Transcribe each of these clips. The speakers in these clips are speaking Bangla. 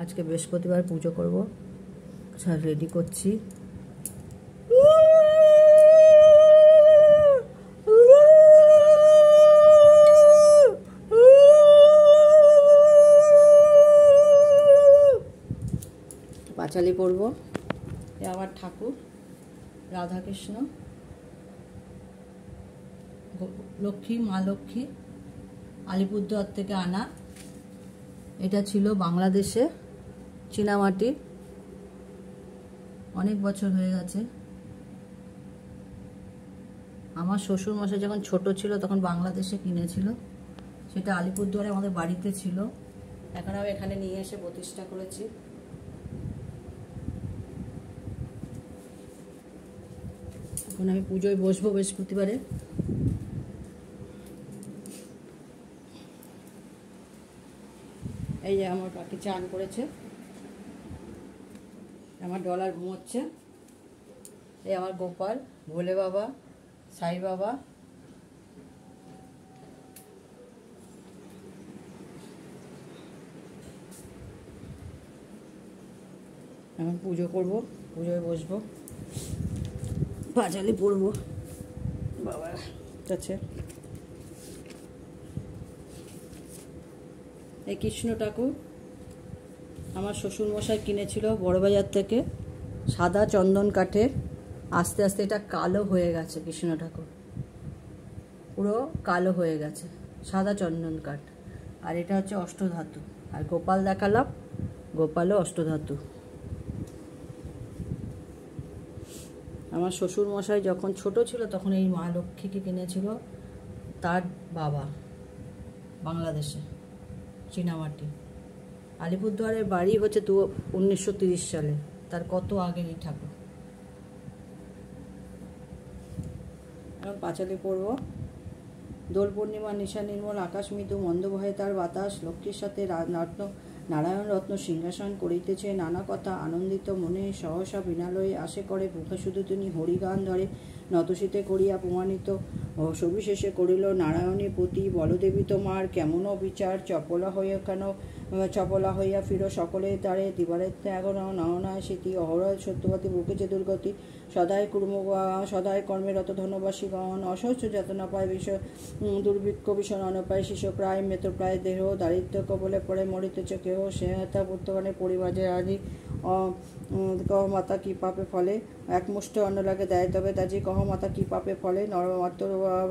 আজকে বৃহস্পতিবার পুজো করব, আচ্ছা রেডি করছি। পাঁচালি পরব। এ আমার ঠাকুর রাধাকৃষ্ণ, লক্ষ্মী, মা লক্ষ্মী আলিপুরদুয়ার থেকে আনা। এটা ছিল বাংলাদেশে চীনামাটি, অনেক বছর হয়ে গেছে। আমার শ্বশুর মশাই যখন ছোট ছিল তখন বাংলাদেশে কিনেছিল, সেটা আলিপুরদুয়ারে আমাদের বাড়িতে ছিল। এখন আমি এখানে নিয়ে এসে প্রতিষ্ঠা করেছি। এখন আমি পুজোয় বসবো বৃহস্পতিবারে। এই যে আমার কাকি চান করেছে, আমার ডলার ঘুমোচ্ছে। এই আমার গোপাল, ভোলে বাবা, সাই বাবা। এখন পুজো করব, পুজোয় বসবো, পাঁচালি পড়বো। বাবা আছে এই কৃষ্ণ ঠাকুর আমার শ্বশুর মশাই কিনেছিল বড়বাজার থেকে, সাদা চন্দন কাঠের। আস্তে আস্তে এটা কালো হয়ে গেছে, কৃষ্ণ ঠাকুর পুরো কালো হয়ে গেছে, সাদা চন্দন কাঠ। আর এটা হচ্ছে অষ্টধাতু। আর গোপাল দেখালাম, গোপালও অষ্টধাতু। আমার শ্বশুর মশাই যখন ছোট ছিল তখন এই মা লক্ষ্মীকে কিনেছিল তার বাবা, বাংলাদেশে চীনামাটি। আলিপুরদুয়ারের বাড়ি হচ্ছে 1930 সালে, তার কত আগের এই ঠাকুর। এখন পাঁচালি পড়ব। দোল পূর্ণিমা নিশা নির্মল আকাশ মৃদু মন্দ ভয়ে তার বাতাস, লক্ষ্মীর সাথে নারায়ণ রত্ন সিংহাসন করিতেছে নানা কথা আনন্দিত মনে, সহসা বিনালয়ে আসে করে মুখে শুধু তিনি হরিগান ধরে নতশীতে করিয়া প্রমাণিত। সবিশেষে করিল নারায়ণী পতি, বলদেবী তোমার কেমনও বিচার, চপলা হইয়া ফিরো সকলের দ্বারে, দিবারেত্য এখন নয়নায় স্মৃতি, অহরহ সত্যবতী বুকে যে দুর্গতি, সদায় কর্মে রত ধনবাসীগণ, অসহ্য যাতনা পায় দুর্ভিক্ষ ভীষণ অনপায়, শিশুপ্রায় মৃতপ্রায় দেহ, দারিদ্র কবলে পড়ে মরিতেছে কেহ, সেতা পুত্রগণের পরিবারে আদি কহ মাতা কি পাপে ফলে, একমুষ্ট অন্ন লাগে দেয় তবে তাজি, কহ মাতা কি পাপে ফলে, নরমাত্র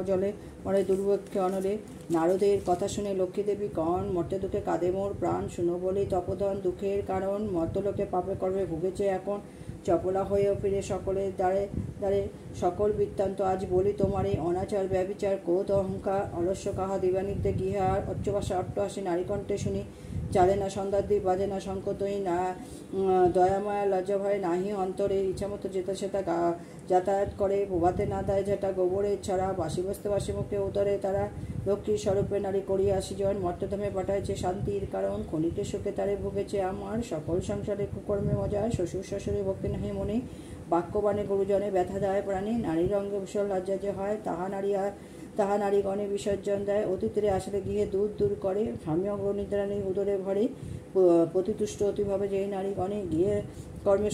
জলে মরে দুর্ভিক্ষে অনলে। নারদের কথা শুনে লক্ষ্মীদেবী কন, মর্তে দুঃখে কাঁদে মোর প্রাণ, শুনো বলি তপোধন দুঃখের কারণ, মর্তলোকে পাপে কর্মে ভুগেছে এখন, চপলা হয়েও ফিরে সকলের দ্বারে দ্বারে। সকল বৃত্তান্ত আজ বলি তোমারে, অনাচার ব্যবিচার ক্রোধ অহংকার অলস্য কাহা দিবানিতে গৃহার, অচ্চবাসা অট্টহাসি নারীকণ্ঠে শুনি, চালে না সন্ধ্যাদ্বীপ বাজে না শঙ্কতই, না দয়ামায়া লজ্জা ভয় নাহি অন্তরে, ইচ্ছামতো যেতা সেটা যাতায়াত করে, প্রভাতে না দেয় যেটা গোবরের ছড়া, বাসি বসতে বাসি মুখে উদরে তারা, লক্ষ্মীর স্বরূপে নারী করিয়া সৃজন, মর্তধামে পাঠাইছে শান্তির কারণ, ক্ষণিকের সুখে তারে ভুগেছে আমার, সকল সংসারে কুকর্মে মজায়, শ্বশুর শাশুড়ি ভক্তি নাহি মনে, বাক্যবাণে গুরুজনে ব্যথা দেয় প্রাণী, নারীর অঙ্গে ভীষণ লজ্জা যে হয়, তাহা নারীগণে বিসর্জন দেয়, অতীতেরে আসলে গিয়ে দূর দূর করে, স্বামী অগ্নিদ্রাণী উদরে ভরে, প্রতিতুষ্ট অতিভাবে যেই নারীগণে গিয়ে কর্মে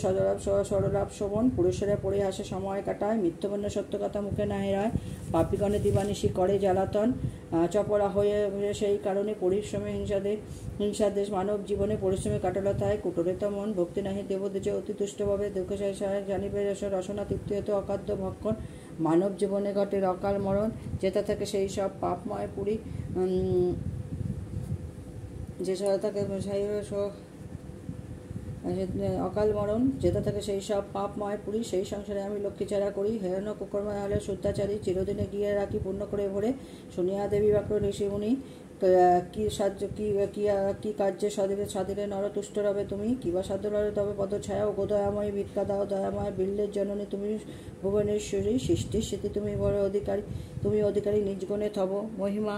সরলাভ শোভন, পুরুষেরা পড়ে আসে সময় কাটায়, মিথ্যবন্য সত্য কথা মুখে না হেরায়, পাপিগণে দিবানিশি করে জ্বালাতন, চপলা হয়ে সেই কারণে পরিশ্রমে হিংসাদেশ মানব জীবনে পরিশ্রমে কাটলতায়, কুটরিত মন ভক্তি নাহি দেবদেজে অতি তুষ্টভাবে দুঃখে জানিবে রসনা তৃপ্তিহত অখাদ্য ভক্ষণ, মানব জীবনে ঘটে অকাল মরণ, যেটা থাকে সেই সব পাপময় পুরী, যে থাকে অকাল মরণ, যেটা থাকে সেই সব পাপময় পুরী, সেই সংসারে আমি লক্ষ্মীচারা করি, হেরানো কুকর্ময় হলে শুদ্ধাচারী, চিরদিনে গিয়ে রাখি পূর্ণ করে ভরে, শুনিয়া দেবী বাক্য ঋষিমুনি, কি কার্যে সাধিলে নর তুষ্ট রবে তুমি, কিবা সাধ্য রবে তবে পদছায়া, ও দয়াময়ী ভিক্ষা দাও দয়াময় বিল্লের জননী তুমি ভুবনেশ্বরী, সৃষ্টির স্মৃতি তুমি বড় অধিকারী, তুমি অধিকারী নিজ গুণে থব মহিমা।